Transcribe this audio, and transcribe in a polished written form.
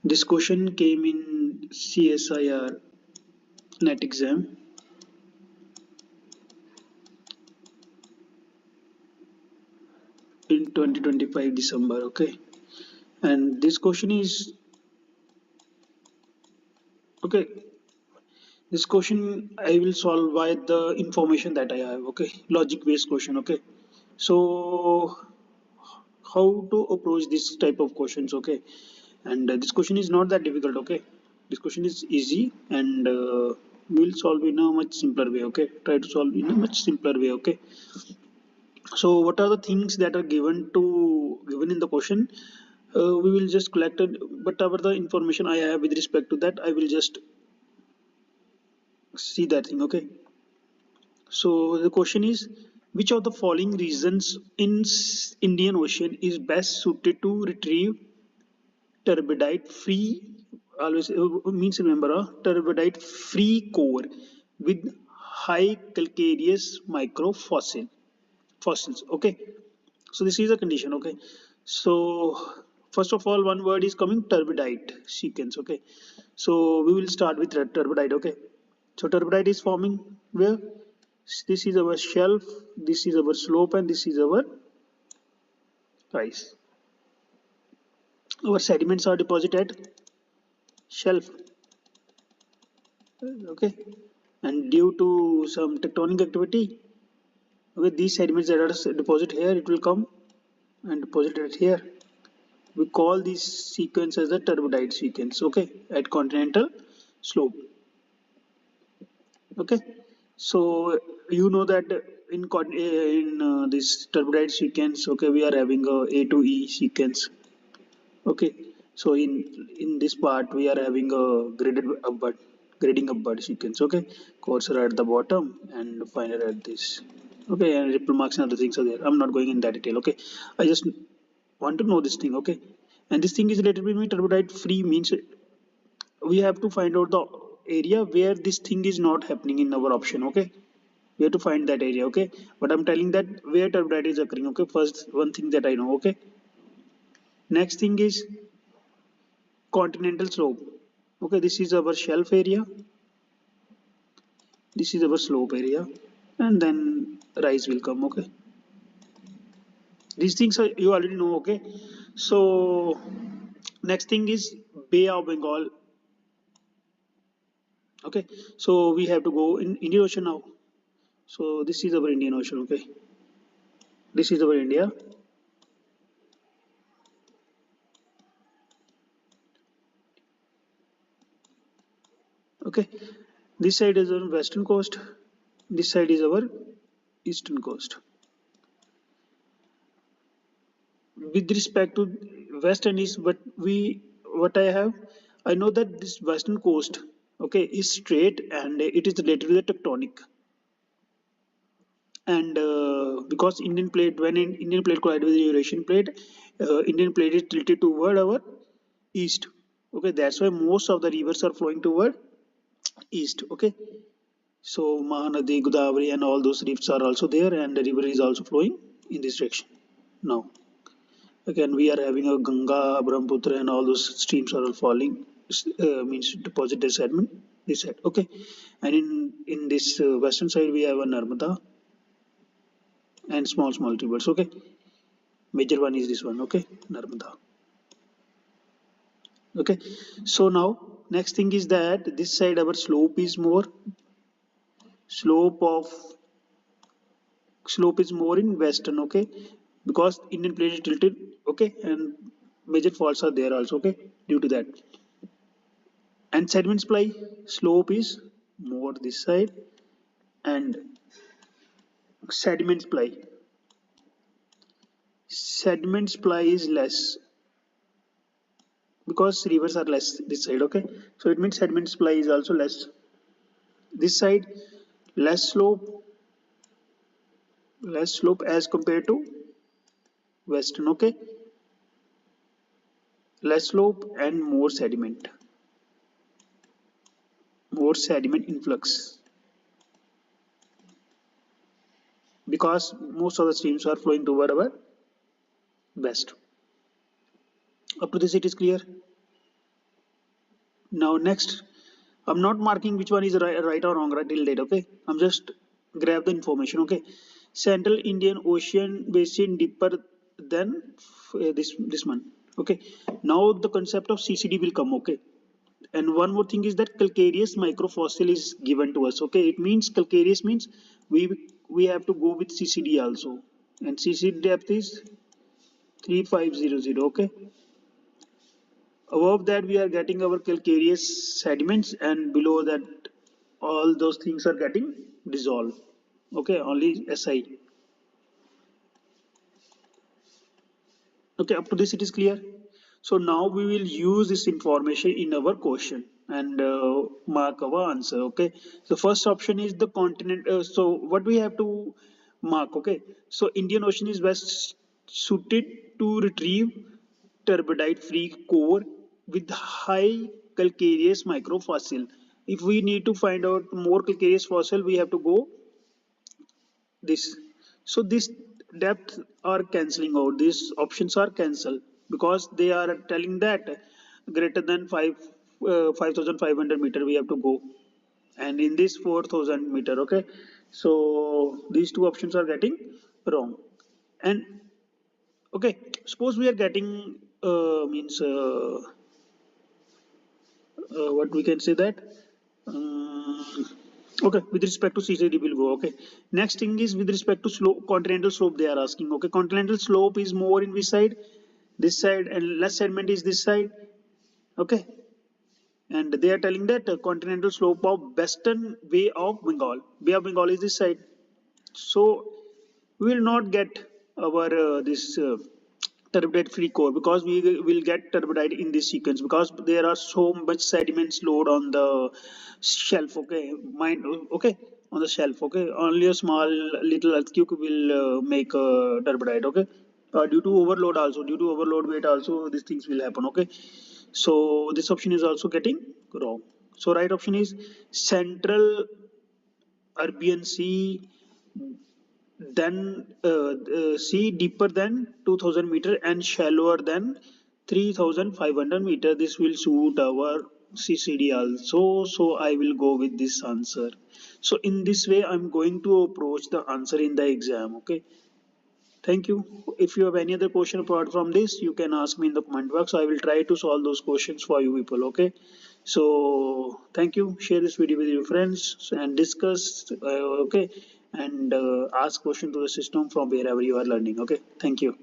This question came in CSIR NET exam. In 2025 December, okay, and this question is okay. This question I will solve by the information that I have, okay, logic based question, okay. So how to approach this type of questions, okay, and this question is not that difficult, okay. This question is easy, and we'll solve in a much simpler way, okay. Try to solve in a much simpler way, okay. So what are the things that are given in the question? We will just collect it, whatever the information I have with respect to that, I will just see that thing, okay. So the question is, which of the following regions in Indian Ocean is best suited to retrieve turbidite free, always means remember a turbidite free core with high calcareous microfossil fossils, okay. So this is a condition, okay. So first of all, one word is coming, turbidite sequence, okay. So we will start with turbidite, okay. So turbidite is forming where? This is our shelf, this is our slope, and this is our rise. Our sediments are deposited at shelf, okay, and due to some tectonic activity, okay, these sediments that are deposited here, it will come and deposit it here. We call this sequence as the turbidite sequence, okay, at continental slope, okay. So you know that in this turbidite sequence, okay, we are having a to E sequence, okay. So in this part we are having a grading upward sequence, okay. Cursor at the bottom and final at this, okay, and ripple marks and other things are there. I'm not going in that detail, okay. I just want to know this thing, okay. And this thing is related with me turbidite free means we have to find out the area where this thing is not happening in our option, okay. We have to find that area, okay. But I'm telling that where turbidite is occurring, okay. First one thing that I know, okay. Next thing is continental slope, okay. This is our shelf area, this is our slope area, and then rise will come, okay. These things are, you already know, okay. So next thing is Bay of Bengal, okay. So we have to go in Indian Ocean now. So this is our Indian Ocean, okay. This is our India, okay. This side is our western coast, this side is our eastern coast. With respect to west and east, what I have, I know that this western coast, okay, is straight and it is related to the tectonic. And because Indian plate, when Indian plate collided with the Eurasian plate, Indian plate is tilted toward our east, okay. That's why most of the rivers are flowing toward east, okay. So Mahanadi, Godavari, and all those rivers are also there, and the river is also flowing in this direction. Now again, we are having a Ganga, Brahmaputra, and all those streams are all falling. Means deposit their sediment this side, okay. And in this western side, we have a Narmada and small rivers, okay. Major one is this one, okay, Narmada, okay. So now next thing is that this side our slope of slope is more in western, okay, because Indian plate is tilted, okay, and major faults are there also, okay, due to that. And sediment supply slope is more this side, and sediment supply sediment supply is less because rivers are less this side, okay. So it means sediment supply is also less this side, less slope as compared to western, okay. Less slope and more sediment influx because most of the streams are flowing toward our west. Up to this it is clear. Now next, I'm not marking which one is right or wrong right till date. Okay, I'm just grab the information. Okay, Central Indian Ocean basin deeper than this one. Okay, now the concept of CCD will come. Okay, and one more thing is that calcareous microfossil is given to us. Okay, it means calcareous means we have to go with CCD also, and CCD depth is 3500. Okay, above that we are getting our calcareous sediments, and below that all those things are getting dissolved. Okay, only Si. Okay, up to this it is clear. So now we will use this information in our question and mark our answer. Okay, so first option is the continent. So what we have to mark? Okay, so Indian Ocean is best suited to retrieve turbidite free core with high calcareous microfossil. If we need to find out more calcareous fossil, we have to go this. So this depth are cancelling out, these options are cancelled because they are telling that greater than 5500 meter we have to go, and in this 4000 meter. Okay, so these two options are getting wrong. And okay, suppose we are getting means what we can say that um, okay, with respect to CCD will go. Okay, next thing is with respect to slope, continental slope they are asking. Okay, continental slope is more in which side? This side, and less sediment is this side. Okay, and they are telling that continental slope of western bay of Bengal is this side. So we will not get our this turbidite free core because we will get turbidite in this sequence because there are so much sediments load on the shelf. Okay, mine. Okay, on the shelf. Okay, only a small little earthquake will make turbidite. Okay, due to overload also, due to overload weight also, these things will happen. Okay, so this option is also getting wrong. So right option is central Arabian Sea, then sea deeper than 2000 meter and shallower than 3500 meter. This will suit our CCD also. So I will go with this answer. So in this way, I'm going to approach the answer in the exam. Okay. Thank you. If you have any other question apart from this, you can ask me in the comment box. I will try to solve those questions for you people. Okay. So thank you. Share this video with your friends and discuss. Okay, and ask question to the system from wherever you are learning. Okay. Thank you.